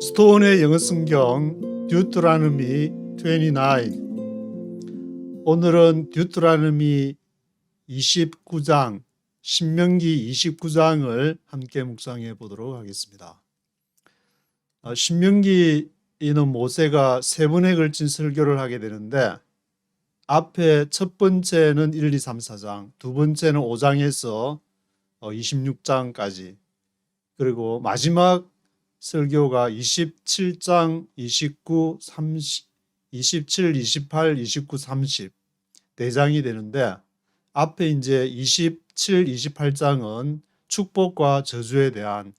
스톤의 영어 성경 듀트로노미 29. 오늘은 듀트로노미 29장, 신명기 29장을 함께 묵상해 보도록 하겠습니다. 신명기에는 모세가 세 번에 걸친 설교를 하게 되는데, 앞에 첫 번째는 1, 2, 3, 4장, 두 번째는 5장에서 26장까지, 그리고 마지막 설교가 27장, 29, 30, 27, 28, 29, 30 4장이 되는데, 앞에 이제 27, 28장은 축복과 저주에 대한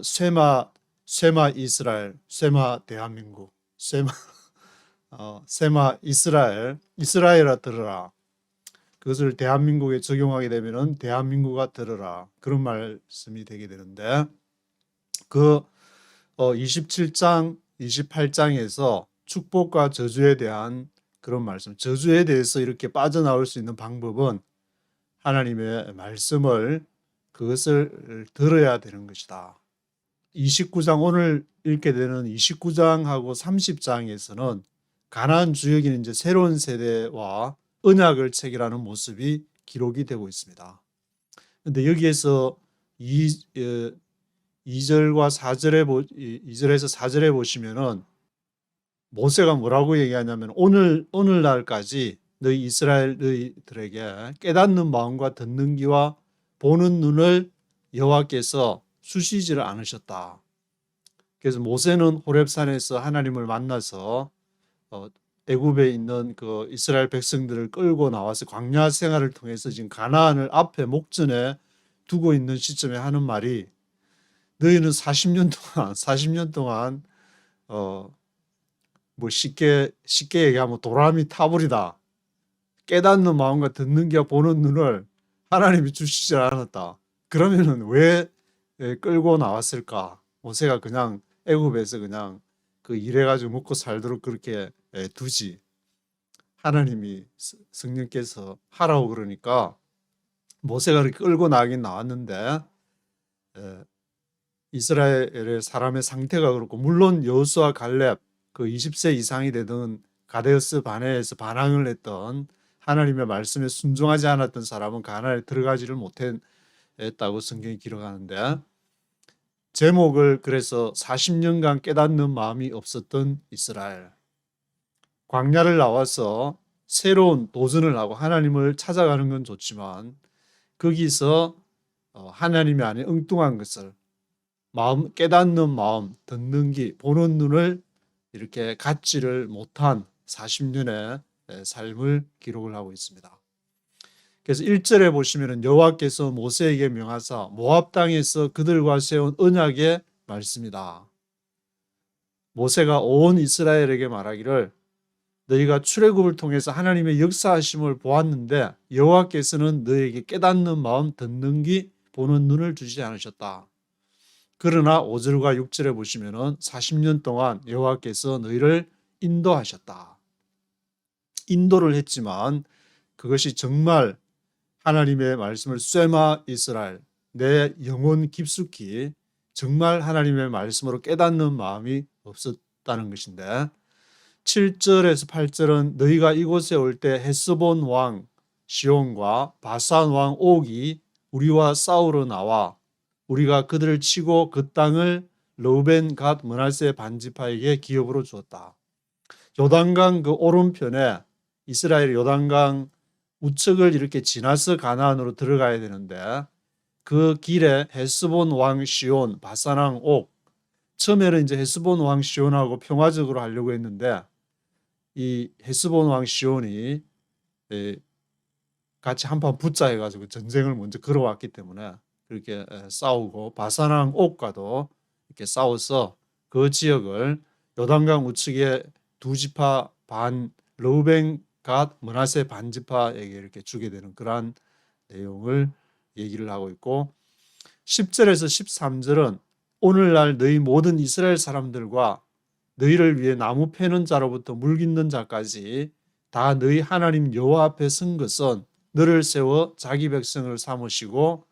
쇠마 이스라엘, 쇠마 대한민국, 쇠마 이스라엘아 들으라. 그것을 대한민국에 적용하게 되면은 대한민국아 들으라, 그런 말씀이 되게 되는데, 그 27장, 28장에서 축복과 저주에 대한 그런 말씀, 저주에 대해서 이렇게 빠져나올 수 있는 방법은 하나님의 말씀을, 그것을 들어야 되는 것이다. 29장, 오늘 읽게 되는 29장하고 30장에서는 가나안 주역인 이제 새로운 세대와 언약을 체결하는 모습이 기록이 되고 있습니다. 그런데 여기에서 2절과 2절에서 4절에 보시면은 모세가 뭐라고 얘기하냐면, 오늘날까지 너희 이스라엘 너희들에게 깨닫는 마음과 듣는 귀와 보는 눈을 여호와께서 주시지를 않으셨다. 그래서 모세는 호렙산에서 하나님을 만나서 애굽에 있는 그 이스라엘 백성들을 끌고 나와서 광야 생활을 통해서 지금 가나안을 앞에 목전에 두고 있는 시점에 하는 말이, 너희는 40년 동안 뭐 쉽게 얘기하면 도라미 타불이다. 깨닫는 마음과 듣는 귀와 보는 눈을 하나님이 주시지 않았다. 그러면은 왜 끌고 나왔을까? 모세가 그냥 애굽에서 그냥 그 일해가지고 먹고 살도록 그렇게 두지. 하나님이, 성령께서 하라고 그러니까 모세가 이렇게 끌고 나가긴 나왔는데, 이스라엘의 사람의 상태가 그렇고, 물론 여호수아 갈렙, 그 20세 이상이 되던 가데스 바네에서 반항을 했던, 하나님의 말씀에 순종하지 않았던 사람은 가나안에 들어가지를 못했다고 성경이 기록하는데, 제목을 그래서 40년간 깨닫는 마음이 없었던 이스라엘, 광야를 나와서 새로운 도전을 하고 하나님을 찾아가는 건 좋지만, 거기서 하나님이 아닌 엉뚱한 것을, 깨닫는 마음, 듣는 귀, 보는 눈을 이렇게 갖지를 못한 40년의 삶을 기록을 하고 있습니다. 그래서 1절에 보시면 여호와께서 모세에게 명하사 모압 땅에서 그들과 세운 언약의 말씀이다. 모세가 온 이스라엘에게 말하기를, 너희가 출애굽을 통해서 하나님의 역사하심을 보았는데 여호와께서는 너희에게 깨닫는 마음, 듣는 귀, 보는 눈을 주지 않으셨다. 그러나 5절과 6절에 보시면은 40년 동안 여호와께서 너희를 인도하셨다. 인도를 했지만 그것이 정말 하나님의 말씀을 쇠마 이스라엘, 내 영혼 깊숙이 정말 하나님의 말씀으로 깨닫는 마음이 없었다는 것인데, 7절에서 8절은 너희가 이곳에 올 때 헤스본 왕 시온과 바산 왕 옥이 우리와 싸우러 나와 우리가 그들을 치고 그 땅을 르우벤 갓 므낫세 반지파에게 기업으로 주었다. 요단강 그 오른편에 이스라엘 요단강 우측을 이렇게 지나서 가나안으로 들어가야 되는데, 그 길에 헤스본 왕 시온, 바산 왕 옥, 처음에는 이제 헤스본 왕 시온하고 평화적으로 하려고 했는데, 이 헤스본 왕 시온이 같이 한판 붙자 해가지고 전쟁을 먼저 걸어왔기 때문에 그렇게 싸우고, 바산 왕 옥과도 이렇게 싸워서 그 지역을 요단강 우측에 두 지파 반, 르우벤 갓 므낫세 반지파에게 이렇게 주게 되는 그러한 내용을 얘기를 하고 있고, 10절에서 13절은 오늘날 너희 모든 이스라엘 사람들과 너희를 위해 나무 패는 자로부터 물 깃는 자까지 다 너희 하나님 여호와 앞에 선 것은 너를 세워 자기 백성을 삼으시고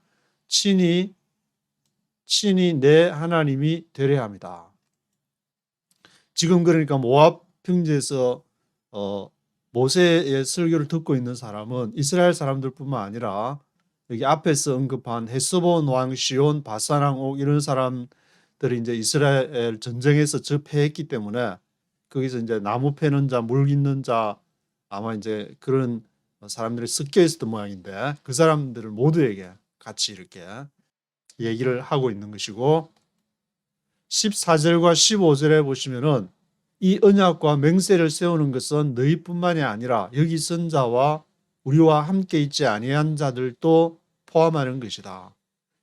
친히 내 하나님이 되려 합니다. 지금 그러니까 모압 평지에서 모세의 설교를 듣고 있는 사람은 이스라엘 사람들뿐만 아니라 여기 앞에서 언급한 헤스본 왕 시온, 바산 왕 옥 이런 사람들이 이제 이스라엘 전쟁에서 접해했기 때문에 거기서 이제 나무 패는 자, 물 깃는 자 아마 이제 그런 사람들이 섞여 있었던 모양인데 그 사람들을 모두에게 같이 이렇게 얘기를 하고 있는 것이고 14절과 15절에 보시면은 이 언약과 맹세를 세우는 것은 너희뿐만이 아니라 여기 선 자와 우리와 함께 있지 아니한 자들도 포함하는 것이다.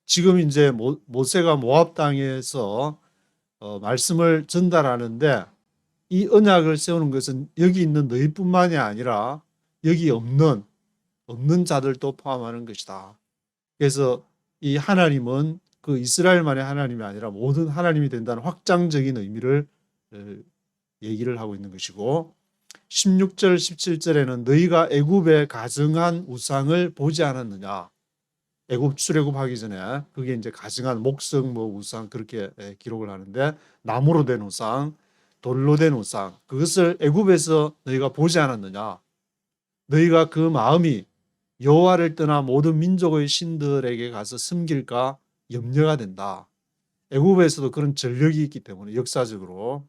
지금 이제 모세가 모압 땅에서 말씀을 전달하는데 이 언약을 세우는 것은 여기 있는 너희뿐만이 아니라 여기 없는 자들도 포함하는 것이다. 그래서 이 하나님은 그 이스라엘만의 하나님이 아니라 모든 하나님이 된다는 확장적인 의미를 얘기를 하고 있는 것이고 16절 17절에는 너희가 애굽에 가증한 우상을 보지 않았느냐. 애굽 출애굽하기 전에 그게 이제 가증한 목석 우상 그렇게 기록을 하는데 나무로 된 우상, 돌로 된 우상 그것을 애굽에서 너희가 보지 않았느냐. 너희가 그 마음이 여호와를 떠나 모든 민족의 신들에게 가서 섬길까 염려가 된다. 애굽에서도 그런 전력이 있기 때문에 역사적으로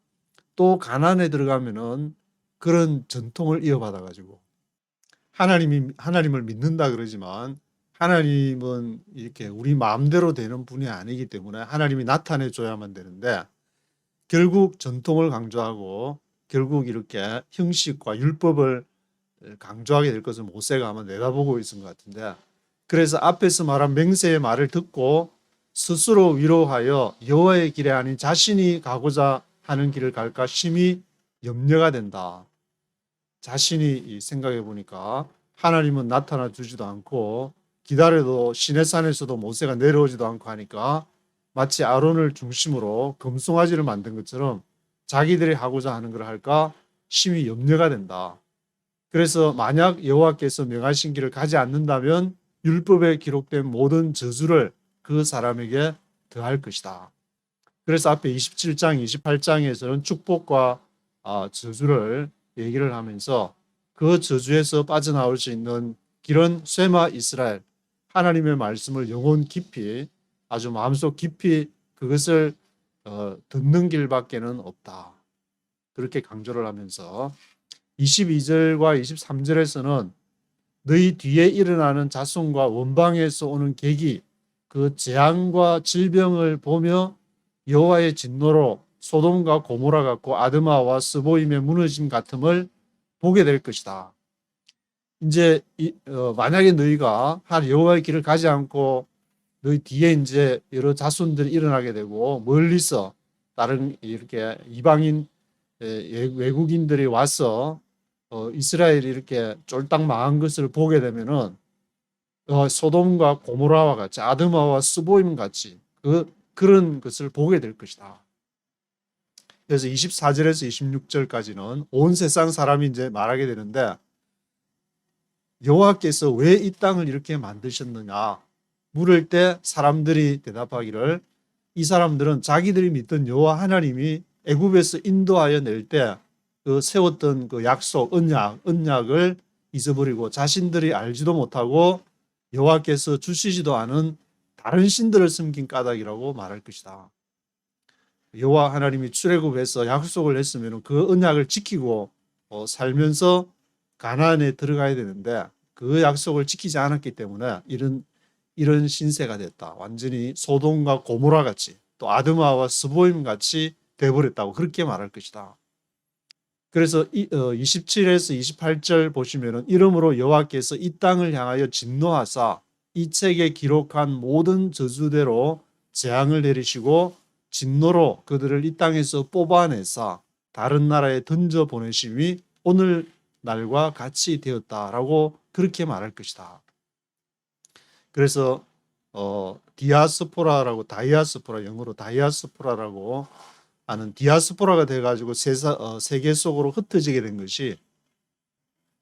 또 가나안에 들어가면은 그런 전통을 이어받아 가지고 하나님을 믿는다 그러지만 하나님은 이렇게 우리 마음대로 되는 분이 아니기 때문에 하나님이 나타내 줘야만 되는데 결국 전통을 강조하고 결국 이렇게 형식과 율법을 강조하게 될 것을 모세가 아마 내다보고 있은 것 같은데 그래서 앞에서 말한 맹세의 말을 듣고 스스로 위로하여 여호와의 길이 아닌 자신이 가고자 하는 길을 갈까 심히 염려가 된다. 자신이 생각해 보니까 하나님은 나타나 주지도 않고 기다려도 시내산에서도 모세가 내려오지도 않고 하니까 마치 아론을 중심으로 금송아지를 만든 것처럼 자기들이 하고자 하는 걸 할까 심히 염려가 된다. 그래서 만약 여호와께서 명하신 길을 가지 않는다면 율법에 기록된 모든 저주를 그 사람에게 더할 것이다. 그래서 앞에 27장, 28장에서는 축복과 저주를 얘기를 하면서 그 저주에서 빠져나올 수 있는 길은 쇠마 이스라엘, 하나님의 말씀을 영혼 깊이 아주 마음속 깊이 그것을 듣는 길밖에는 없다. 그렇게 강조를 하면서 22절과 23절에서는 너희 뒤에 일어나는 자손과 원방에서 오는 계기 그 재앙과 질병을 보며 여호와의 진노로 소돔과 고모라 같고 아드마와 스보임의 무너짐 같음을 보게 될 것이다. 이제 만약에 너희가 여호와의 길을 가지 않고 너희 뒤에 이제 여러 자손들이 일어나게 되고 멀리서 다른 이렇게 이방인 외국인들이 와서 이스라엘이 이렇게 쫄딱 망한 것을 보게 되면은 소돔과 고모라와 같이 아드마와 스보임 같이 그런 것을 보게 될 것이다. 그래서 24절에서 26절까지는 온 세상 사람이 이제 말하게 되는데 여호와께서 왜 이 땅을 이렇게 만드셨느냐 물을 때 사람들이 대답하기를 이 사람들은 자기들이 믿던 여호와 하나님이 애굽에서 인도하여 낼 때 그 세웠던 그 약속 언약을 잊어버리고 자신들이 알지도 못하고 여호와께서 주시지도 않은 다른 신들을 섬긴 까닭이라고 말할 것이다. 여호와 하나님이 출애굽해서 약속을 했으면 그 언약을 지키고 살면서 가나안에 들어가야 되는데 그 약속을 지키지 않았기 때문에 이런 신세가 됐다. 완전히 소돔과 고모라 같이 또 아드마와 스보임 같이 돼버렸다고 그렇게 말할 것이다. 그래서 27에서 28절 보시면은 이러므로 여호와께서 이 땅을 향하여 진노하사 이 책에 기록한 모든 저주대로 재앙을 내리시고 진노로 그들을 이 땅에서 뽑아내사 다른 나라에 던져 보내심이 오늘날과 같이 되었다라고 그렇게 말할 것이다. 그래서 다이아스포라 영어로 다이아스포라라고 하는 디아스포라가 돼가지고 세계 속으로 흩어지게 된 것이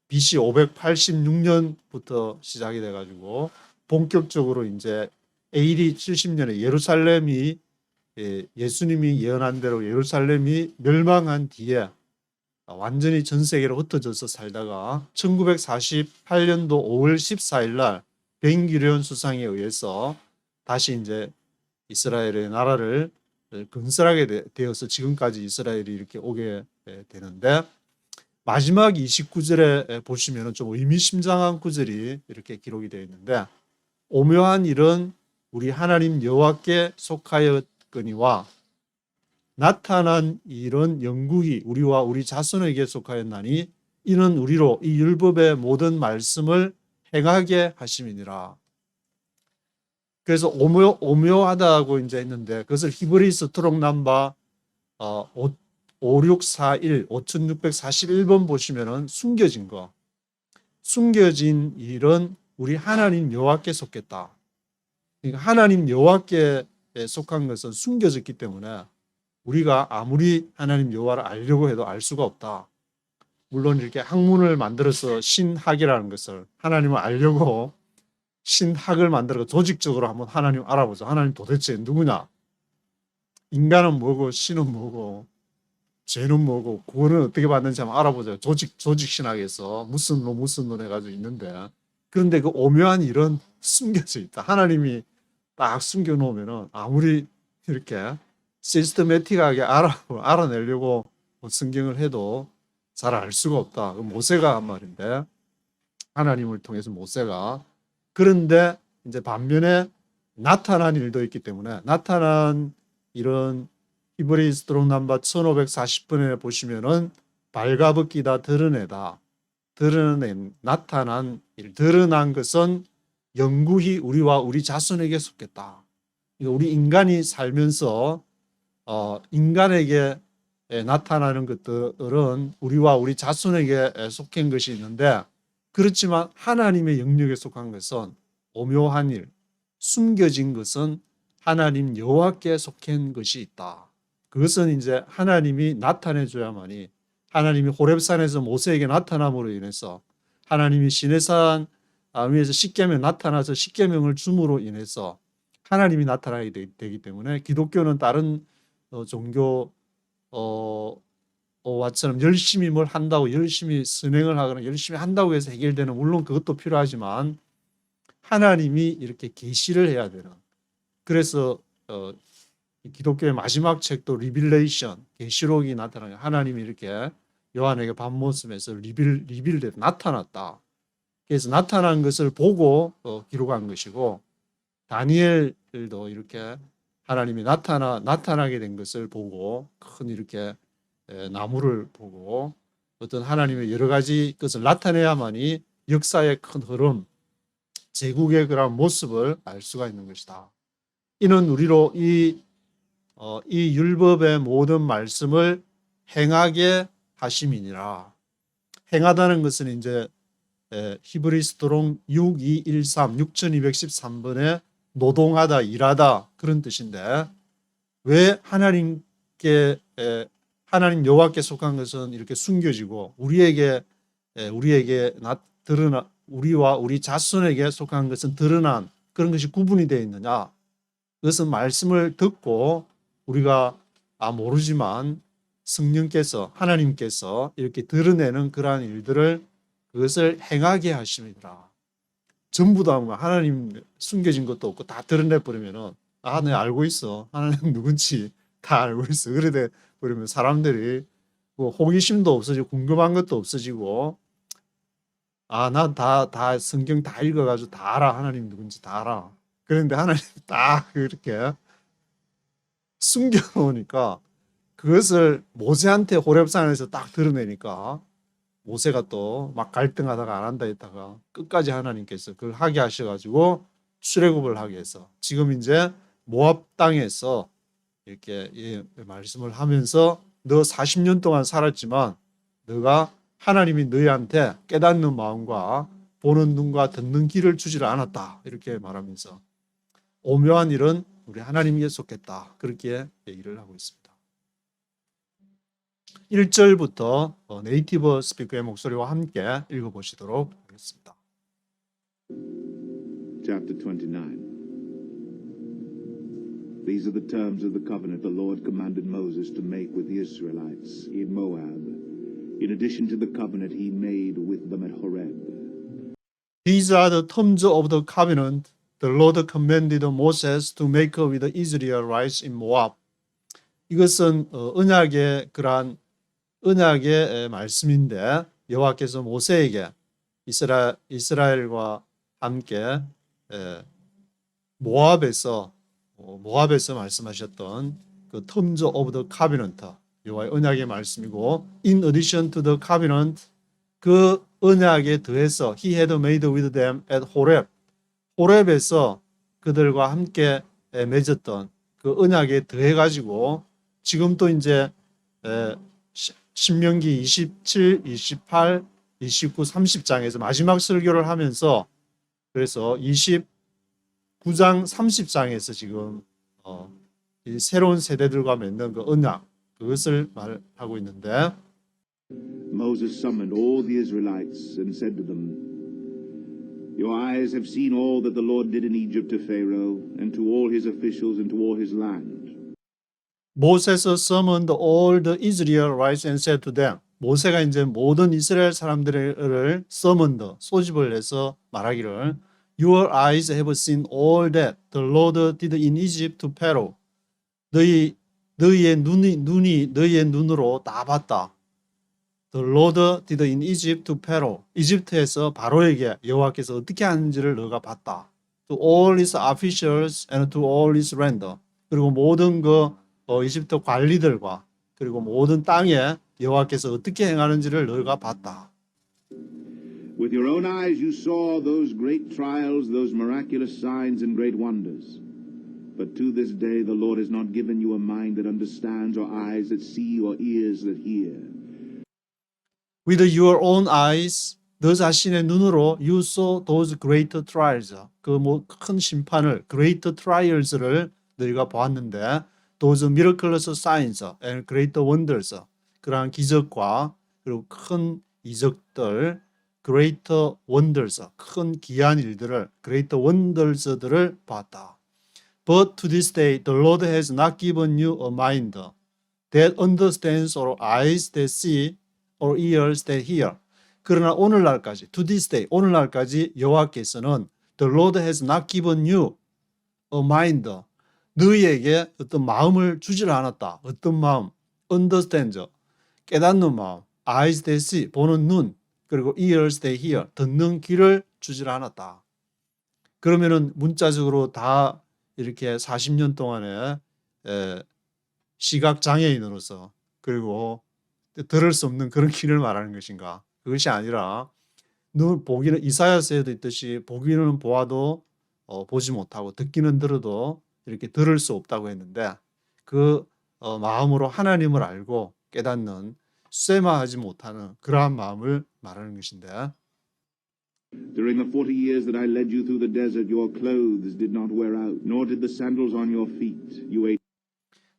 BC 586년부터 시작이 돼가지고 본격적으로 이제 AD 70년에 예루살렘이 예수님이 예언한 대로 예루살렘이 멸망한 뒤에 완전히 전 세계로 흩어져서 살다가 1948년도 5월 14일 날 벤구리온 수상에 의해서 다시 이제 이스라엘의 나라를 건설하게 되어서 지금까지 이스라엘이 이렇게 오게 되는데, 마지막 29절에 보시면 좀 의미심장한 구절이 이렇게 기록이 되어 있는데, 오묘한 일은 우리 하나님 여호와께 속하였거니와 나타난 일은 영구히 우리와 우리 자손에게 속하였나니 이는 우리로 이 율법의 모든 말씀을 행하게 하심이니라. 그래서 오묘하다고 이제 했는데, 그것을 히브리서 트록 넘버 5641 5641번 보시면은 숨겨진 거, 숨겨진 일은 우리 하나님 여호와께 속했다. 그러니까 하나님 여호와께 속한 것은 숨겨졌기 때문에 우리가 아무리 하나님 여호와를 알려고 해도 알 수가 없다. 물론 이렇게 학문을 만들어서 신학이라는 것을, 하나님을 알려고 신학을 만들어 조직적으로 한번 하나님 알아보자. 하나님 도대체 누구냐? 인간은 뭐고 신은 뭐고 죄는 뭐고 구원은 어떻게 받는지 한번 알아보자. 조직 신학에서 무슨 론 해가지고 있는데, 그런데 그 오묘한 일은 숨겨져 있다. 하나님이 딱 숨겨놓으면은 아무리 이렇게 시스테매틱하게 알아내려고 성경을 해도 잘 알 수가 없다. 모세가 한 말인데, 하나님을 통해서 모세가. 그런데 이제 반면에 나타난 일도 있기 때문에, 나타난 일은 히브리서 트록 넘버 1540번에 보시면은 발가벗기다, 드러내다, 드러낸, 나타난 일, 드러난 것은 영구히 우리와 우리 자손에게 속했다. 우리 인간이 살면서 인간에게 나타나는 것들은 우리와 우리 자손에게 속한 것이 있는데, 그렇지만 하나님의 영역에 속한 것은 오묘한 일, 숨겨진 것은 하나님 여호와께 속한 것이 있다. 그것은 이제 하나님이 나타내 줘야만이, 하나님이 호렙산에서 모세에게 나타남으로 인해서, 하나님이 시내산 위에서 십계명 나타나서 십계명을 줌으로 인해서 하나님이 나타나게 되기 때문에, 기독교는 다른 종교 와처럼 열심히 뭘 한다고, 열심히 선행을 하거나 열심히 한다고 해서 해결되는, 물론 그것도 필요하지만 하나님이 이렇게 계시를 해야 되는, 그래서 기독교의 마지막 책도 리빌레이션, 계시록이 나타나요. 하나님이 이렇게 요한에게 밤모습에서 리빌돼 나타났다. 그래서 나타난 것을 보고 기록한 것이고, 다니엘도 이렇게 하나님이 나타나게 된 것을 보고, 큰 이렇게 나무를 보고 어떤 하나님의 여러 가지 것을 나타내야만이 역사의 큰 흐름, 제국의 그런 모습을 알 수가 있는 것이다. 이는 우리로 이 율법의 모든 말씀을 행하게 하심이니라. 행하다는 것은 이제 히브리서 트록 6213 노동하다, 일하다, 그런 뜻인데, 왜 하나님께 하나님 여호와께 속한 것은 이렇게 숨겨지고 우리에게 드러나, 우리와 우리 자손에게 속한 것은 드러난 그런 것이 구분이 되어 있느냐? 그것은 말씀을 듣고 우리가 모르지만 성령께서, 하나님께서 이렇게 드러내는 그러한 일들을, 그것을 행하게 하십니다. 전부 다 하나님 숨겨진 것도 없고 다 드러내 버리면은, 내 알고 있어, 하나님 누군지 다 알고 있어, 그래 버리면 사람들이 뭐 호기심도 없어지고 궁금한 것도 없어지고, 난 다 성경 다 읽어가지고 다 알아, 하나님 누군지 다 알아. 그런데 하나님 딱 그렇게 숨겨놓으니까, 그것을 모세한테 호렙산에서 딱 드러내니까 모세가 또 막 갈등하다가 안 한다 했다가 끝까지 하나님께서 그걸 하게 하셔가지고 출애굽을 하게 해서, 지금 이제 모압 땅에서 이렇게 말씀을 하면서, 너 40년 동안 살았지만 너가, 하나님이 너희한테 깨닫는 마음과 보는 눈과 듣는 귀를 주지를 않았다, 이렇게 말하면서 오묘한 일은 우리 하나님께 속했다, 그렇게 얘기를 하고 있습니다. 1절부터 네이티브 스피커의 목소리와 함께 읽어보시도록 하겠습니다. Chapter 29. These are the terms of the covenant the Lord commanded Moses to make with the Israelites in Moab, in addition to the covenant he made with them at Horeb. These are the terms of the covenant the Lord commanded Moses to make with the Israelites in Moab. 이것은 언약의 그러한 언약의 말씀인데 여호와께서 모세에게 이스라엘과 함께 모압에서 말씀하셨던 그 terms of the covenant 여호와의 언약의 말씀이고 in addition to the covenant 그 언약에 더해서 he had made with them at Horeb 호렙에서 그들과 함께 맺었던 그 언약에 더해 가지고 지금 또 이제 신명기 27, 28, 29, 30장에서 마지막 설교를 하면서 그래서 29장, 30장에서 지금 이 새로운 세대들과 맺는 그 언약 그것을 말하고 있는데 Moses summoned all the Israelites and said to them, Your eyes have seen all that the Lord did in Egypt to Pharaoh and to all his officials and to all his land. Moses summoned all the Israelites and said to them. 모세가 이제 모든 이스라엘 사람들을 summoned, 소집을 해서 말하기를 Your eyes have seen all that the Lord did in Egypt to Pharaoh. 너희의 눈으로 다 봤다. The Lord did in Egypt to Pharaoh. 이집트에서 바로에게 여호와께서 어떻게 하는지를 너가 봤다. To all his officials and to all his land. 그리고 모든 그 이집트 관리들과 그리고 모든 땅에 여호와께서 어떻게 행하는지를 너희가 봤다. With your own eyes you saw those great trials, those miraculous signs and great wonders. But to this day the Lord has not given you a mind that understands or eyes that see or ears that hear. With your own eyes, 너 자신의 눈으로 you saw those great trials. 그 큰 심판을, great trials를 너희가 보았는데, those miraculous signs and great wonders. 그러한 기적과 그리고 큰 이적들, great wonders, 큰 기이한 일들을, great wonders들을 보았다. But to this day, the Lord has not given you a mind that understands or eyes that see or ears that hear. 그러나 오늘날까지, to this day, 오늘날까지 여호와께서는 the Lord has not given you a mind. 너희에게 어떤 마음을 주질 않았다. 어떤 마음? understand, 깨닫는 마음. eyes that see, 보는 눈. 그리고 ears that hear, 듣는 귀를 주질 않았다. 그러면은 문자적으로 다 이렇게 40년 동안에 시각 장애인으로서 그리고 들을 수 없는 그런 귀를 말하는 것인가? 그것이 아니라 눈 보기는 이사야서에도 있듯이 보기는 보아도 보지 못하고 듣기는 들어도 이렇게 들을 수 없다고 했는데 그 마음으로 하나님을 알고 깨닫는 쇠마하지 못하는 그러한 마음을 말하는 것인데 During the 40 years that I led you through the desert, your clothes did not wear out, nor did the sandals on your feet. You ate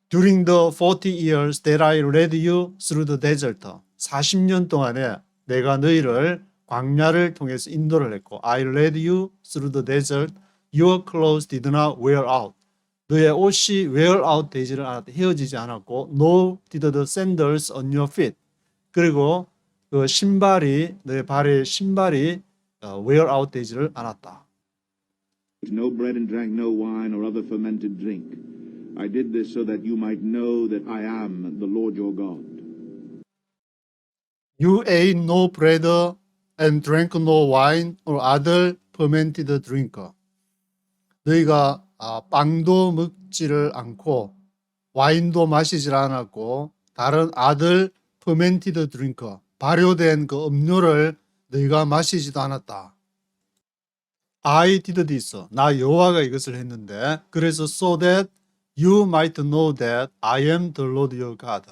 During the 40 years that I led you through the desert. 40년 동안에 내가 너희를 광야를 통해서 인도를 했고 I led you through the desert. Your clothes did not wear out. 너의 옷이 wear out 되지를 않았다. 헤어지지 않았고 nor did the sandals on your feet. 그리고 그 신발이 너의 발의 신발이 wear out 되지를 않았다. no bread and drank no wine or other fermented drink. I did this so that you might know that I am the Lord your God. You ate no bread and drank no wine or other fermented drink. 너희가 빵도 먹지를 않고 와인도 마시질 않았고 다른 other fermented drink, 발효된 그 음료를 너희가 마시지도 않았다. I did this. 나 여호와가 이것을 했는데 그래서 so that you might know that I am the Lord your God.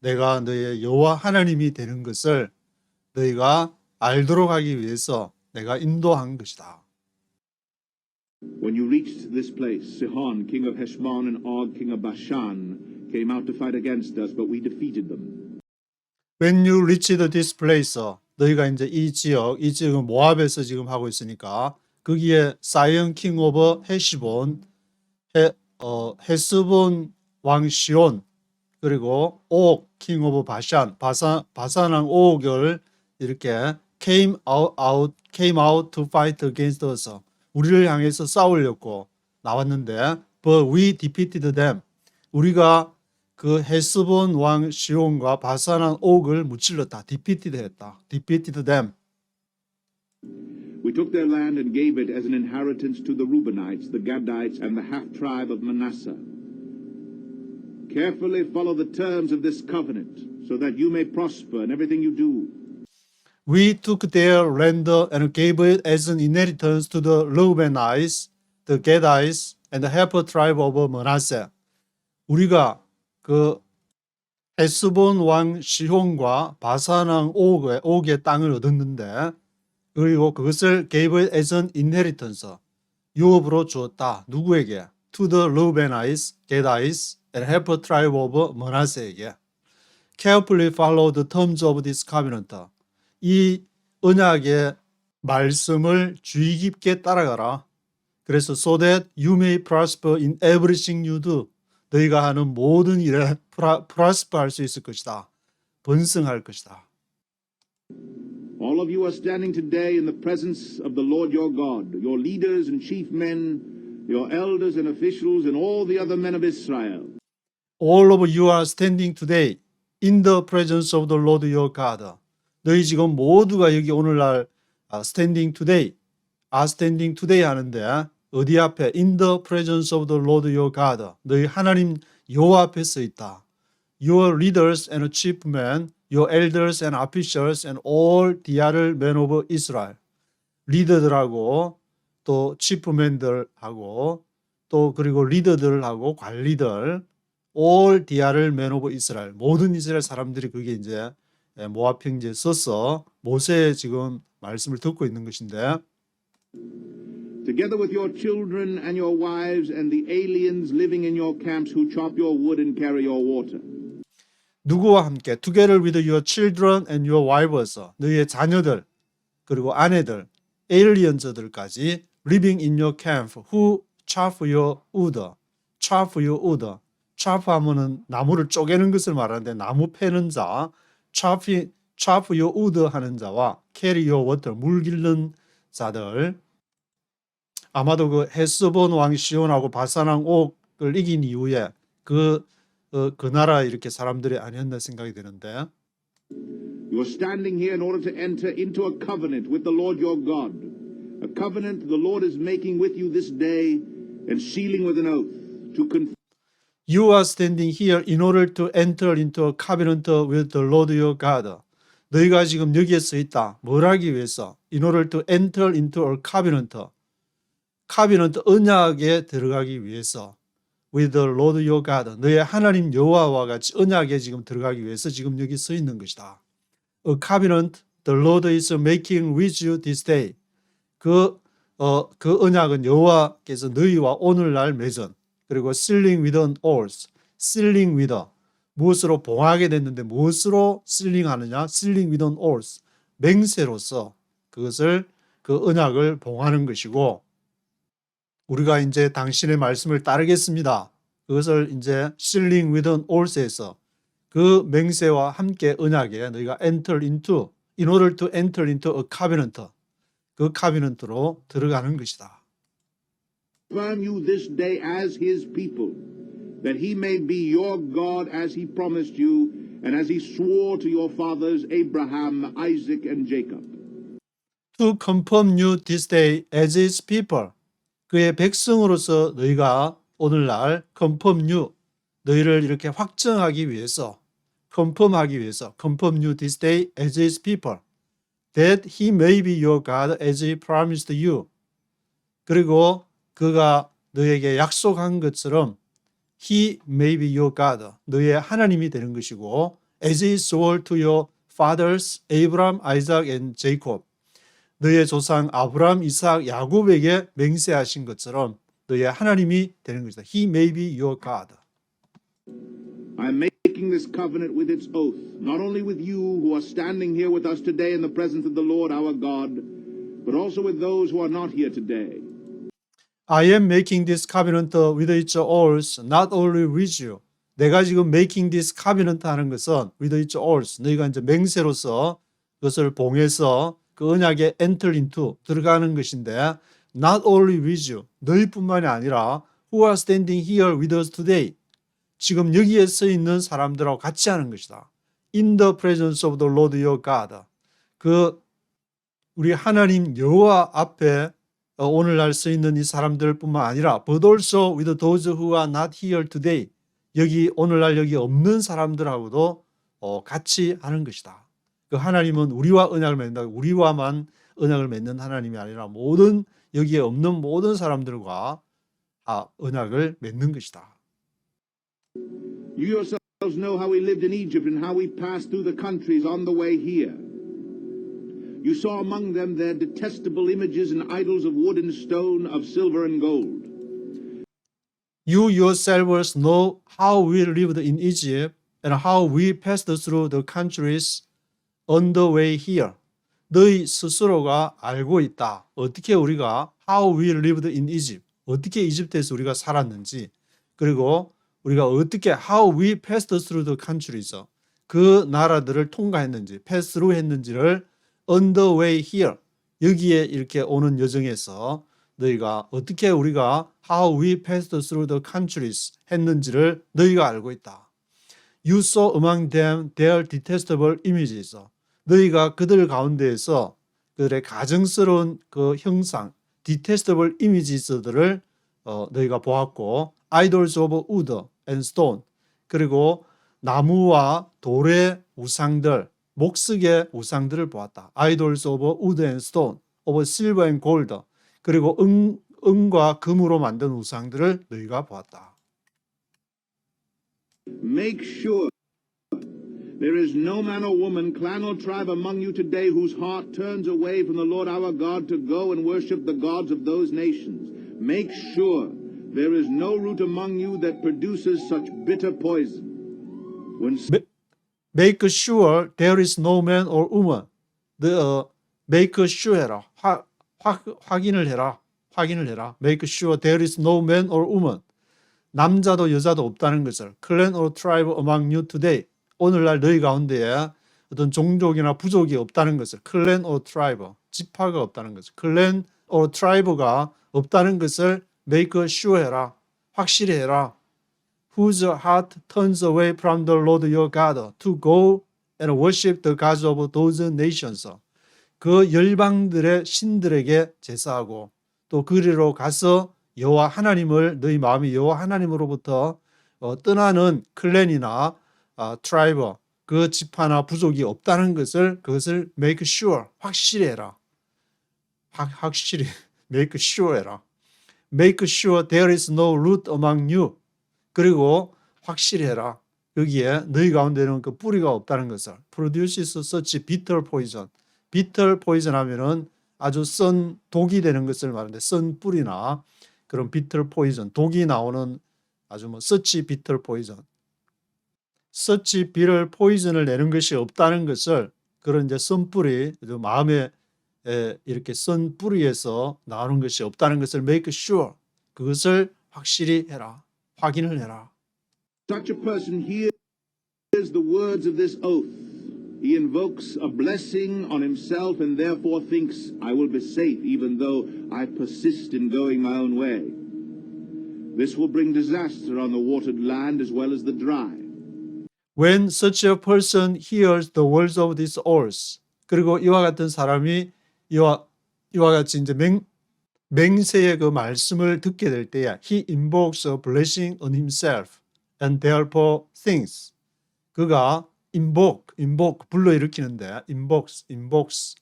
내가 너의 여호와 하나님이 되는 것을 너희가 알도록 하기 위해서 내가 인도한 것이다. When you reached this place, Sihon, king of Heshbon, and Og, king of Bashan, came out to fight against us, but we defeated them. When you reached this place, 너희가 이제 이 지역은 모압에서 지금 하고 있으니까 거기에 사이언 킹 오브 헤시본, 헤스본 왕 시온 그리고 옥 king of 바산 바산 왕 옥을 이렇게 came out to fight against us. 우리를 향해서 싸우려고 나왔는데 but we defeated them. 우리가 그 헤스본 왕 시온과 바산 왕 옥을 무찔렀다. defeated 했다. defeated them. We took their land and gave it as an inheritance to the Reubenites, the Gadites, and the half-tribe of Manasseh. Carefully follow the terms of this covenant, so that you may prosper in everything you do. We took their land and gave it as an inheritance to the Reubenites, the Gadites, and the half tribe of Manasseh. 우리가 그 헤스본 왕 시혼과 바산 왕 옥의 땅을 얻었는데 그리고 그것을 gave it as an inheritance, 유업으로 주었다. 누구에게? To the Reubenites, Gadites, and half tribe of Manasseh에게. Carefully follow the terms of this covenant. 이 언약의 말씀을 주의 깊게 따라가라. 그래서 so that you may prosper in everything you do. 너희가 하는 모든 일에 prosper 할 수 있을 것이다. 번성할 것이다. All of you are standing today in the presence of the Lord your God, your leaders and chief men, your elders and officials, and all the other men of Israel. All of you are standing today in the presence of the Lord your God. 너희 지금 모두가 여기 오늘날 standing today, are standing today 하는데 어디 앞에? In the presence of the Lord your God. 너희 하나님 여호와 앞에 서 있다. Your leaders and chief men, your elders and officials, and all the other men of Israel. 리더들하고 또 chiefmen들하고 또 그리고 리더들하고 관리들, all the other men of Israel. 모든 이스라엘 사람들이 그게 이제 모압 평지에 서서 모세의 지금 말씀을 듣고 있는 것인데 Together with your children and your wives and the aliens living in your camps who chop your wood and carry your water. 누구와 함께 together with your children and your wives 너희의 자녀들 그리고 아내들 aliens들까지 living in your camp who chop your wood chop your wood chop 하면은 나무를 쪼개는 것을 말하는데 나무 패는 자 chop your wood 하는 자와 carry your water 물 길는 자들 아마도 그 헤스본 왕 시온하고 바산 왕 옥을 이긴 이후에 그 나라 이렇게 사람들이 아니었나 생각이 되는데 You are standing here in order to enter into a covenant with the Lord your God, a covenant the Lord is making with you this day and sealing with an oath to confirm. You are standing here in order to enter into a covenant with the Lord your God. 너희가 지금 여기에 서 있다. 뭘 하기 위해서? In order to enter into a covenant. covenant 언약에 들어가기 위해서 with the Lord your God. 너의 하나님 여호와와 같이 언약에 지금 들어가기 위해서 지금 여기 서 있는 것이다. A covenant the Lord is making with you this day. 그 언약은 여호와께서 너희와 오늘날 맺은 그리고 sealing with an oath, sealing with 무엇으로 봉하게 됐는데 무엇으로 sealing하느냐? sealing with an oath, 맹세로서 그것을 그 언약을 봉하는 것이고 우리가 이제 당신의 말씀을 따르겠습니다. 그것을 이제 sealing with an oath에서 그 맹세와 함께 언약에 너희가 enter into, in order to enter into a covenant, 그 covenant로 들어가는 것이다. Confirm you this day as his people, that he may be your God as he promised you and as he swore to your fathers Abraham, Isaac, and Jacob. To confirm you this day as his people. 그의 백성으로서 너희가 오늘날 confirm you, 너희를 이렇게 확정하기 위해서, confirm하기 위해서, confirm you this day as his people, that he may be your God as he promised you. 그리고 그가 너에게 약속한 것처럼 he may be your God, 너의 하나님이 되는 것이고 as he swore to your fathers Abraham, Isaac, and Jacob. 너의 조상 아브라함, 이삭, 야곱에게 맹세하신 것처럼 너의 하나님이 되는 것이다. He may be your God. I am making this covenant with its oath, not only with you who are standing here with us today in the presence of the Lord our God, but also with those who are not here today. I am making this covenant with each oaths, not only with you. 내가 지금 making this covenant 하는 것은 with each oaths, 너희가 이제 맹세로서 그것을 봉해서 그 언약에 enter into 들어가는 것인데, not only with you, 너희뿐만이 아니라 who are standing here with us today, 지금 여기에 서 있는 사람들하고 같이 하는 것이다. In the presence of the Lord your God. 그 우리 하나님 여호와 앞에 오늘날 서 있는 이 사람들뿐만 아니라 but also with those who are not here today. 여기 오늘날 여기 없는 사람들하고도 같이 하는 것이다. 그 하나님은 우리와 언약을 맺는다. 우리와만 언약을 맺는 하나님이 아니라 모든 여기에 없는 모든 사람들과 언약을 맺는 것이다. You yourselves know how we lived in Egypt and how we passed through the countries on the way here. You saw among them their detestable images and idols of wood and stone, of silver and gold. You yourselves know how we lived in Egypt and how we passed through the countries on the way here. 너희 스스로가 알고 있다. 어떻게 우리가 how we lived in Egypt, 어떻게 이집트에서 우리가 살았는지, 그리고 우리가 어떻게 how we passed through the countries, 그 나라들을 통과했는지, pass through 했는지를 on the way here, 여기에 이렇게 오는 여정에서 너희가 어떻게 우리가 how we passed through the countries 했는지를 너희가 알고 있다. You saw among them their detestable images. 너희가 그들 가운데에서 그들의 가증스러운 그 형상, detestable images들을 너희가 보았고, idols of wood and stone, 그리고 나무와 돌의 우상들, 목석의 우상들을 보았다. idols of wood and stone, of silver and gold, 그리고 은과 금으로 만든 우상들을 너희가 보았다. Make sure there is no man or woman, clan or tribe among you today whose heart turns away from the Lord our God to go and worship the gods of those nations. Make sure there is no root among you that produces such bitter poison. When Make sure there is no man or woman. Make sure 해라. 확인을 해라. 확인을 해라. Make sure there is no man or woman. 남자도 여자도 없다는 것을. Clan or tribe among you today. 오늘날 너희 가운데에 어떤 종족이나 부족이 없다는 것을. Clan or tribe. 지파가 없다는 것을. Clan or tribe가 없다는 것을 make sure 해라. 확실히 해라. Whose heart turns away from the Lord your God to go and worship the gods of those nations. 그 열방들의 신들에게 제사하고 또 그리로 가서 여호와 하나님을 너희 마음이 여호와 하나님으로부터 떠나는 클랜이나 트라이브, 그 지파나 부족이 없다는 것을, 그것을 make sure, 확실히 해라. 확실히 make sure 해라. Make sure there is no root among you. 그리고 확실히 해라. 여기에 너희 가운데는 그 뿌리가 없다는 것을. Produces such bitter poison. bitter poison 하면은 아주 쓴 독이 되는 것을 말하는데, 쓴 뿌리나 그런 bitter poison, 독이 나오는 아주 such bitter poison. such bitter poison을 내는 것이 없다는 것을, 그런 이제 쓴 뿌리, 마음에 이렇게 쓴 뿌리에서 나오는 것이 없다는 것을 make sure, 그것을 확실히 해라. 확인을 해라. such a person hears the words of this oath, he invokes a blessing on himself and therefore thinks, I will be safe even though I persist in going my own way. This will bring disaster on the watered land as well as the dry. When such a person hears the words of this oath, 그리고 이와 같은 사람이 이와 같이 이제 맹세의 그 말씀을 듣게 될 때에 he invokes a blessing on himself and therefore thinks. 그가 invoke 불러일으키는데 invokes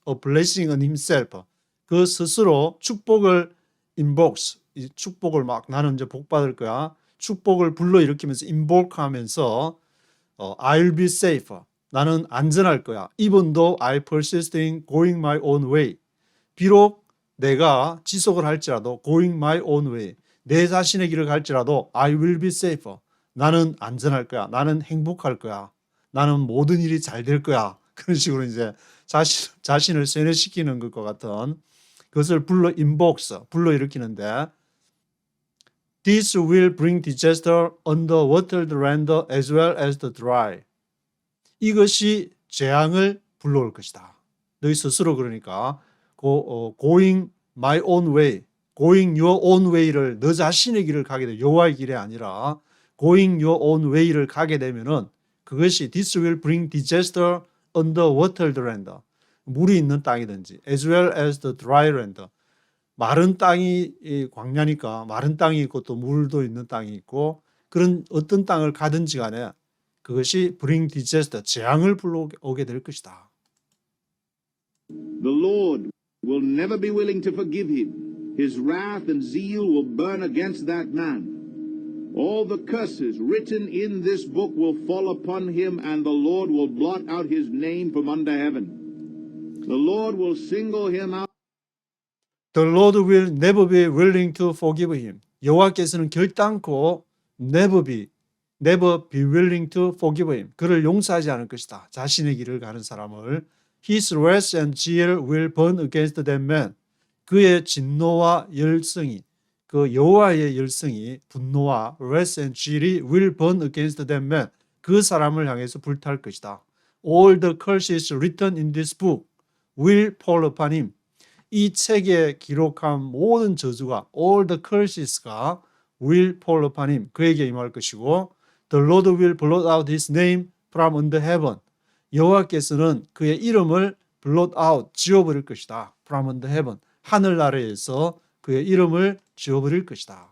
a blessing on himself. 그 스스로 축복을 invokes, 이 축복을 막 나는 이제 복 받을 거야. 축복을 불러일으키면서 invoke 하면서 I'll be safe. 나는 안전할 거야. Even though I persist in going my own way. 비록 내가 지속을 할지라도 going my own way. 내 자신의 길을 갈지라도 I will be safe. 나는 안전할 거야. 나는 행복할 거야. 나는 모든 일이 잘 될 거야. 그런 식으로 이제 자신을 세뇌시키는 것과 같은 그것을 invokes, 불러일으키는데 This will bring disaster on the watered land as well as the dry. 이것이 재앙을 불러올 것이다. 너희 스스로 그러니까 going my own way, going your own way를 너 자신의 길을 가게 돼. 여호와의 길이 아니라 going your own way를 가게 되면은 그것이 this will bring disaster on the watered land. 물이 있는 땅이든지 as well as the dry land. 마른 땅이 광야니까 마른 땅이 있고 또 물도 있는 땅이 있고 그런 어떤 땅을 가든지 간에 그것이 bring disaster, 재앙을 불러오게 될 것이다. The Lord will never be willing to forgive him. His wrath and zeal will burn against that man. All the curses written in this book will fall upon him, and the Lord will blot out his name from under heaven. The Lord will single him out. The Lord will never be willing to forgive him. 여호와께서는 결단코 never be willing to forgive him. 그를 용서하지 않을 것이다. 자신의 길을 가는 사람을. His wrath and zeal will burn against that man. 그의 진노와 열성이, 그 여호와의 열성이, 분노와 wrath and zeal이 will burn against that man. 그 사람을 향해서 불탈 것이다. All the curses written in this book will fall upon him. 이 책에 기록한 모든 저주가 all the curses가 will fall upon him. 그에게 임할 것이고 the Lord will blot out his name from under heaven. 여호와께서는 그의 이름을 blot out, 지워버릴 것이다. from under heaven. 하늘나라에서 그의 이름을 지워버릴 것이다.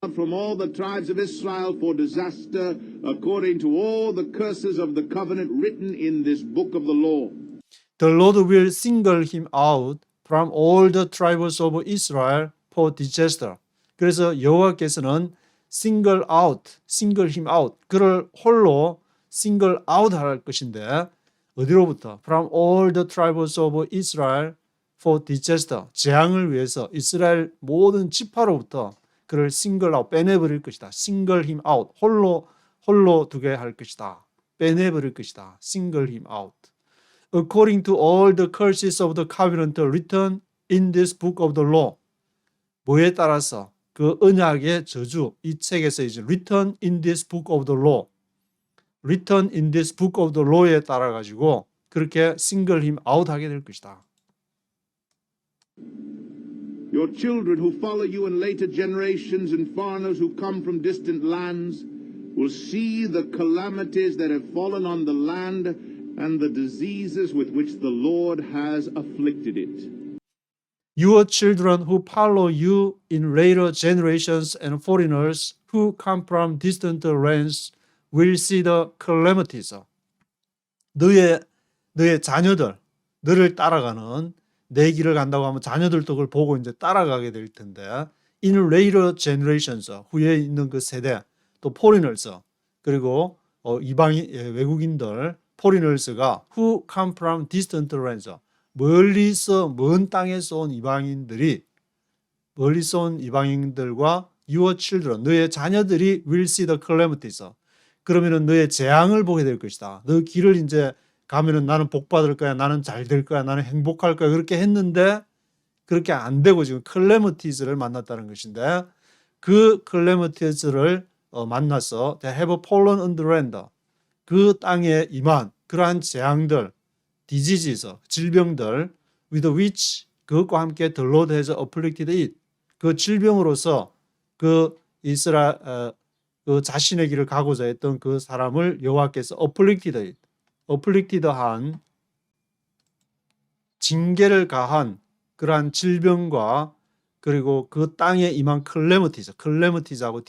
From all the tribes of Israel for disaster, according to all the curses of the covenant written in this book of the law. The Lord will single him out from all the tribes of Israel for disaster. 그래서 여호와께서는 single him out, 그를 홀로 single out 할 것인데 어디로부터? From all the tribes of Israel for disaster. 재앙을 위해서 이스라엘 모든 지파로부터 그를 single out, 빼내버릴 것이다. single him out, 홀로 두게 할 것이다. 빼내버릴 것이다. single him out. According to all the curses of the covenant written in this book of the law. 뭐에 따라서 그 언약의 저주, 이 책에서 이제 written in this book of the law. written in this book of the law에 따라 가지고 그렇게 single him out 하게 될 것이다. Your children who follow you in later generations and foreigners who come from distant lands will see the calamities that have fallen on the land and the diseases with which the Lord has afflicted it. Your children who follow you in later generations and foreigners who come from distant lands will see the calamities. 너의 자녀들, 너를 따라가는 내 길을 간다고 하면 자녀들도 그걸 보고 이제 따라가게 될 텐데 in later generations, 후에 있는 그 세대, 또 foreigners, 그리고 이방인, 외국인들, foreigners가 who come from distant lands, 멀리서 먼 땅에서 온 이방인들이 멀리서 온 이방인들과 your children, 너의 자녀들이 will see the calamities. 그러면은 너의 재앙을 보게 될 것이다. 너 길을 이제 가면은 나는 복 받을 거야, 나는 잘 될 거야, 나는 행복할 거야 그렇게 했는데 그렇게 안 되고 지금 calamieties를 만났다는 것인데 그 calamieties를 만나서 they have fallen on the land. 그 땅에 임한 그러한 재앙들, diseases, 질병들, with which, 그것과 함께 the Lord has afflicted it. 그 질병으로서 그 그 자신의 길을 가고자 했던 그 사람을 여호와께서 afflicted it, afflicted한, 징계를 가한 그러한 질병과 그리고 그 땅에 임한 calamieties하고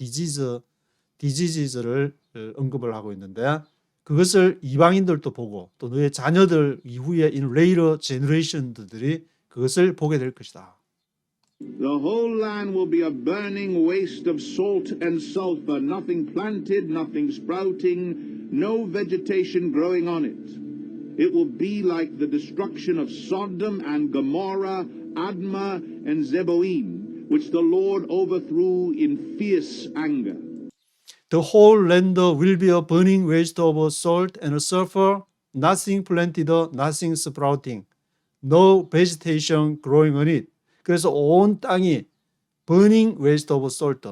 diseases를 언급을 하고 있는데 그것을 이방인들도 보고 또 너의 자녀들 이후에 in later generation들이 그것을 보게 될 것이다. The whole land will be a burning waste of salt and sulfur, nothing planted, nothing sprouting, no vegetation growing on it. It will be like the destruction of Sodom and Gomorrah, Admah and Zeboim, which the Lord overthrew in fierce anger. The whole land will be a burning waste of salt and sulfur, nothing planted, nothing sprouting, no vegetation growing on it. 그래서 온 땅이 burning waste of salt.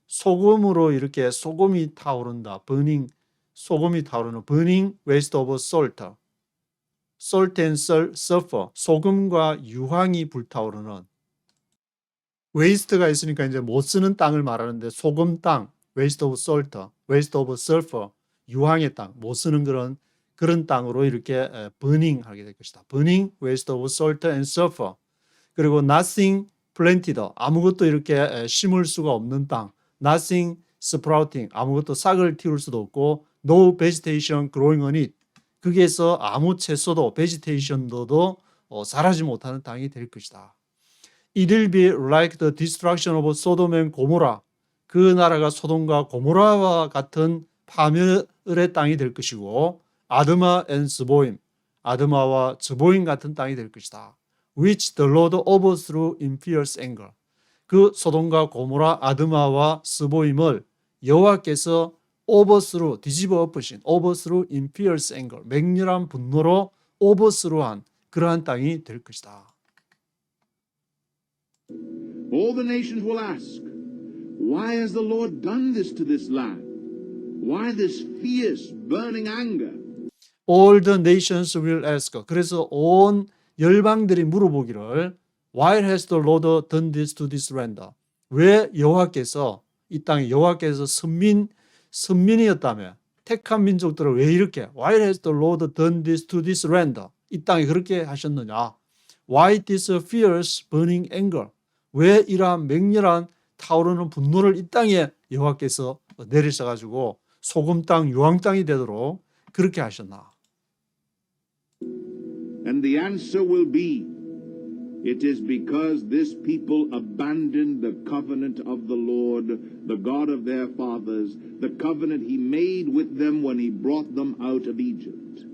소금으로 이렇게 소금이 타오른다. 소금이 타오르는 burning waste of salt. salt and sulfur. 소금과 유황이 불타오르는. waste가 있으니까 이제 못 쓰는 땅을 말하는데 소금 땅, waste of salt, waste of sulfur, 유황의 땅, 못 쓰는 그런 땅으로 이렇게 burning 하게 될 것이다. burning waste of salt and sulfur. 그리고 nothing planted, 아무것도 이렇게 심을 수가 없는 땅. nothing sprouting, 아무것도 싹을 틔울 수도 없고 no vegetation growing on it. 거기에서 아무 채소도 vegetation도 자라지 못하는 땅이 될 것이다. It will be like the destruction of Sodom and Gomorrah. 그 나라가 소돔과 고모라와 같은 파멸의 땅이 될 것이고 아드마 and 스보임, 아드마와 스보임 같은 땅이 될 것이다. Which the Lord overthrew in fierce anger. 그 소돔과 고모라, 아드마와 스보임을 여호와께서 overthrew, 뒤집어 엎으신, overthrew in fierce anger, 맹렬한 분노로 overthrow한 그러한 땅이 될 것이다. All the nations will ask, why has the Lord done this to this land? Why this fierce, burning anger? All the nations will ask. 그래서 온 열방들이 물어보기를 Why has the Lord done this to this land? 왜 여호와께서 이 땅에 여호와께서 선민이었다며 택한 민족들을 왜 이렇게 Why has the Lord done this to this land? 이 땅에 그렇게 하셨느냐? Why this fierce burning anger? 왜 이러한 맹렬한 타오르는 분노를 이 땅에 여호와께서 내리셔가지고 소금 땅, 유황 땅이 되도록 그렇게 하셨나? And the answer will be, it is because this people abandoned the covenant of the Lord, the God of their fathers, the covenant he made with them when he brought them out of Egypt.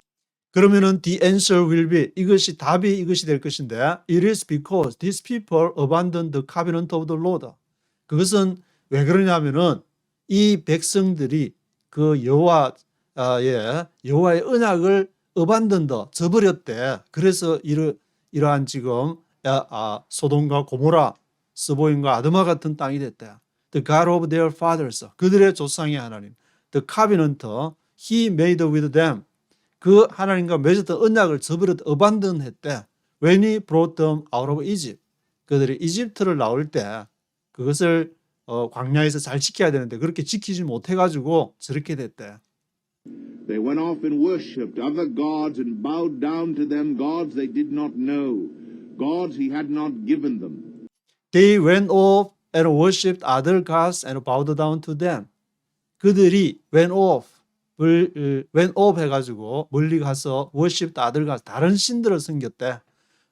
그러면은 the answer will be, 답이 이것이 될 것인데 it is because these people abandoned the covenant of the Lord. 그것은 왜 그러냐면은 이 백성들이 그 여호와의 언약을 abandoned, 저버렸대. 그래서 이러한 지금 소돔과 고모라, 스보임과 아드마 같은 땅이 됐대. The God of their fathers, 그들의 조상의 하나님. The covenant he made with them. 그 하나님과 맺었던 언약을 저버렸, abandon 했대. When he brought them out of Egypt. 그들이 이집트를 나올 때 그것을 광야에서 잘 지켜야 되는데 그렇게 지키지 못해가지고 저렇게 됐대. They went off and worshipped other gods and bowed down to them, gods they did not know, gods he had not given them. They went off and worshipped other gods and bowed down to them. 그들이 went off 해가지고 멀리 가서 worshipped other gods, 다른 신들을 섬겼대.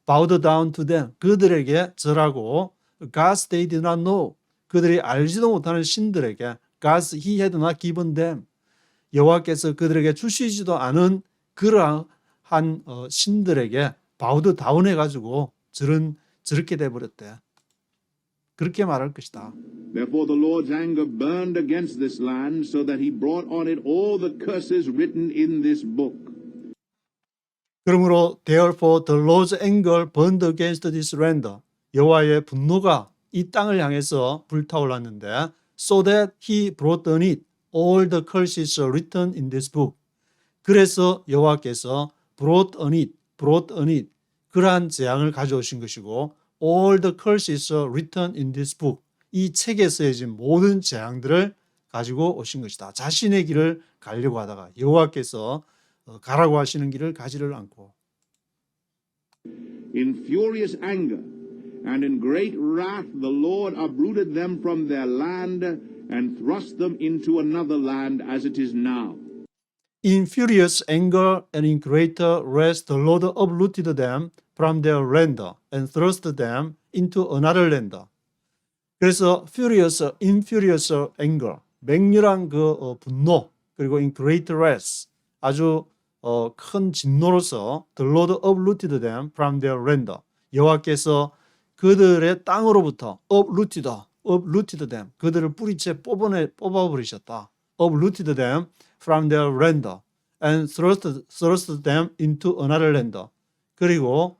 bowed down to them, 그들에게 절하고 gods they did not know, 그들이 알지도 못하는 신들에게 gods he had not given them, 여호와께서 그들에게 주시지도 않은 그러한 신들에게 bowed down 해가지고 저렇게 돼버렸대. 그렇게 말할 것이다. Therefore the Lord's anger burned against this land, so that he brought on it all the curses written in this book. 그러므로 therefore the Lord's anger burned against this land. 여호와의 분노가 이 땅을 향해서 불타올랐는데 so that he brought on it all the curses written in this book. 그래서 여호와께서 brought on it 그러한 재앙을 가져오신 것이고 all the curses written in this book, 이 책에 쓰여진 모든 재앙들을 가지고 오신 것이다. 자신의 길을 가려고 하다가 여호와께서 가라고 하시는 길을 가지를 않고 In furious anger and in great wrath the Lord uprooted them from their land and thrust them into another land as it is now. In furious anger and in greater wrath the Lord uprooted them from their land and thrust them into another land. 그래서 in furious anger, 맹렬한 그 분노, 그리고 in great wrath, 아주 큰 진노로서 the Lord uprooted them from their land. 여호와께서 그들의 땅으로부터 uprooted them, 그들을 뿌리채 뽑아버리셨다. uprooted them from their land and thrust them into another land. 그리고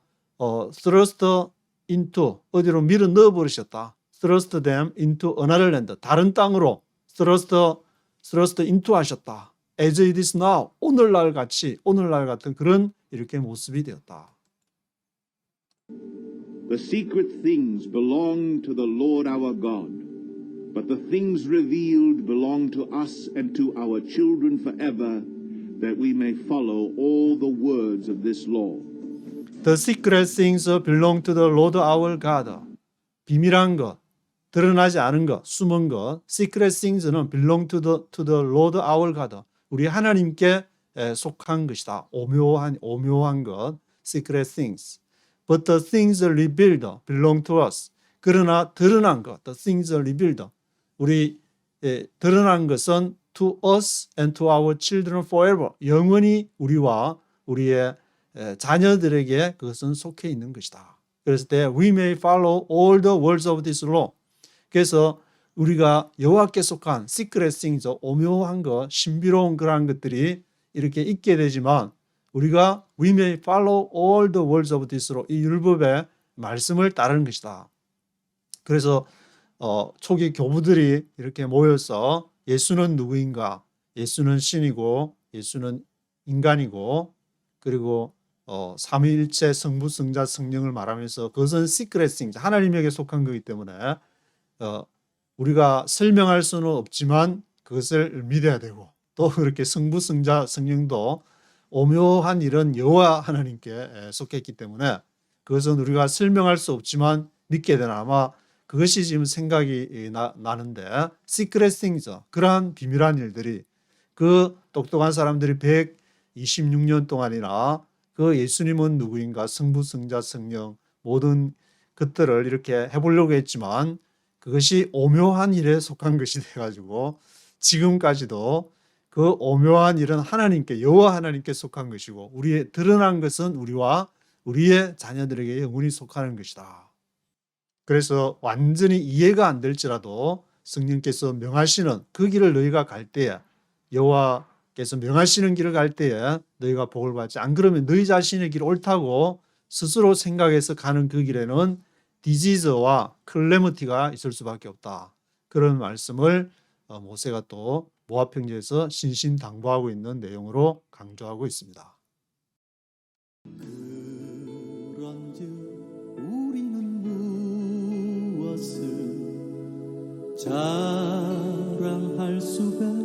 thrust into 어디로 밀어 넣어 버리셨다. thrust them into another land. 다른 땅으로 thrust into 하셨다. As it is now. 오늘날 같은 그런 이렇게 모습이 되었다. The secret things belong to the Lord our God, but the things revealed belong to us and to our children forever, that we may follow all the words of this law. The secret things belong to the Lord our God. 비밀한 것, 드러나지 않은 것, 숨은 것. Secret things는 belong to the Lord our God. 우리 하나님께 속한 것이다. 오묘한 것. Secret things. But the things revealed belong to us. 그러나 드러난 것, the things revealed. 우리 드러난 것은 to us and to our children forever. 영원히 우리와 우리의 자녀들에게 그것은 속해 있는 것이다. 그래서 we may follow all the words of this law. 그래서 우리가 여호와께 속한 secret things, 오묘한 것, 신비로운 그러한 것들이 이렇게 있게 되지만 우리가 we may follow all the words of this law. 이 율법의 말씀을 따르는 것이다. 그래서 초기 교부들이 이렇게 모여서 예수는 누구인가? 예수는 신이고 예수는 인간이고 그리고 삼위일체 성부, 성자, 성령을 말하면서 그것은 secret things, 하나님에게 속한 거기 때문에 우리가 설명할 수는 없지만 그것을 믿어야 되고 또 그렇게 성부, 성자, 성령도 오묘한 이런 여호와 하나님께 속했기 때문에 그것은 우리가 설명할 수 없지만 믿게 되는 아마 그것이 지금 생각이 나는데 secret things, 그러한 비밀한 일들이 그 똑똑한 사람들이 126년 동안이나 그 예수님은 누구인가 성부, 성자, 성령 모든 것들을 이렇게 해보려고 했지만 그것이 오묘한 일에 속한 것이 돼가지고 지금까지도 그 오묘한 일은 하나님께 여호와 하나님께 속한 것이고 우리의 드러난 것은 우리와 우리의 자녀들에게 영원히 속하는 것이다. 그래서 완전히 이해가 안 될지라도 성령께서 명하시는 그 길을 너희가 갈 때에 여호와께서 명하시는 길을 갈 때에 너희가 복을 받지, 안 그러면 너희 자신의 길 옳다고 스스로 생각해서 가는 그 길에는 디지즈와 클레미티가 있을 수밖에 없다. 그런 말씀을 모세가 또 모압 평지에서 신신당부하고 있는 내용으로 강조하고 있습니다. 그런즉 우리는 무엇을 자랑할 수가